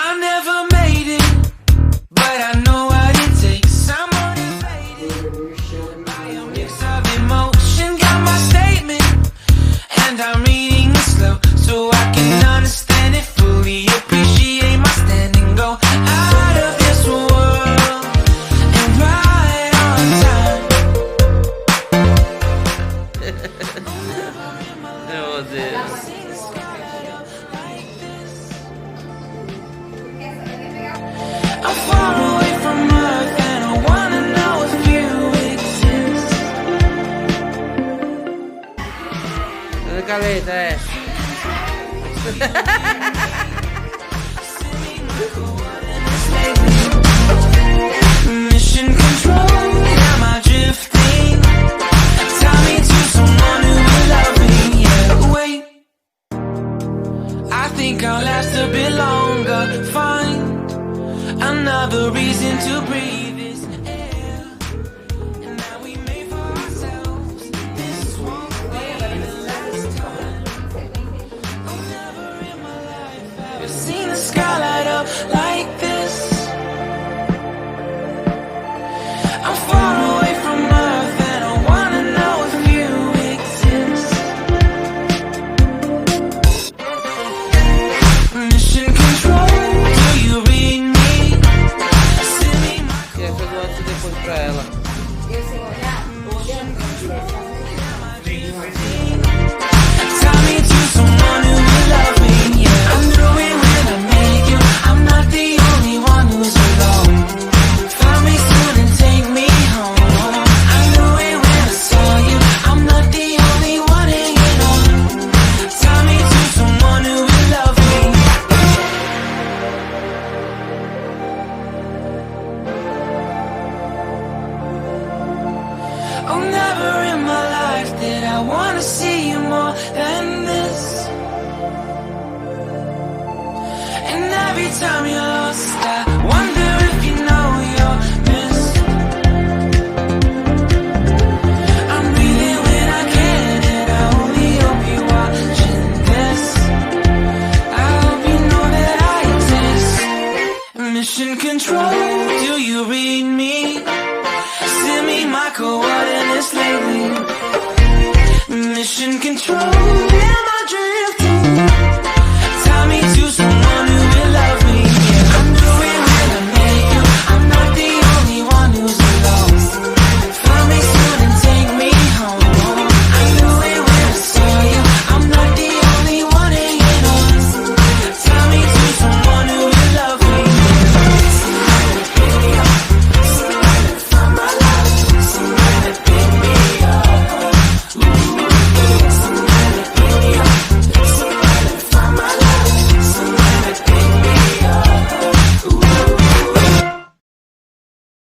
I never made it, but I know what it takes. I'm motivated by a mix of emotion. Got my statement, and I'm reading it slow so I can understand it fully. Appreciate my standing, go out of this world and right on time. Meu Deus. I'm far away from Earth and I wanna know if you exist. Caleta, é. Mission control, am I drifting? Tie me to someone who will love me, yeah, wait. I think I'll last a bit longer. Find another reason to breathe this air. And now we made for ourselves. This won't be the last time. Oh, never in my life have I seen the sky light up like this. I'm far away from Earth and I wanna know if you exist. Mission control, do you read me? Send me my E aí foi do antes e depois pra ela. Eu sem olhar, olhando pra você. tie me to someone who will love me, yeah. I knew it when I met you. I'm not the only one who's alone. Find me soon and take me home. I knew it when I saw you. I'm not the only one hanging on. Tie me to someone who will love me. Oh, never in my life did I wanna see you more than this. And every time you're lost, I wonder if you know you're missed. I'm breathing when I can, and I only hope you're watching this. I hope you know that I exist. Mission control.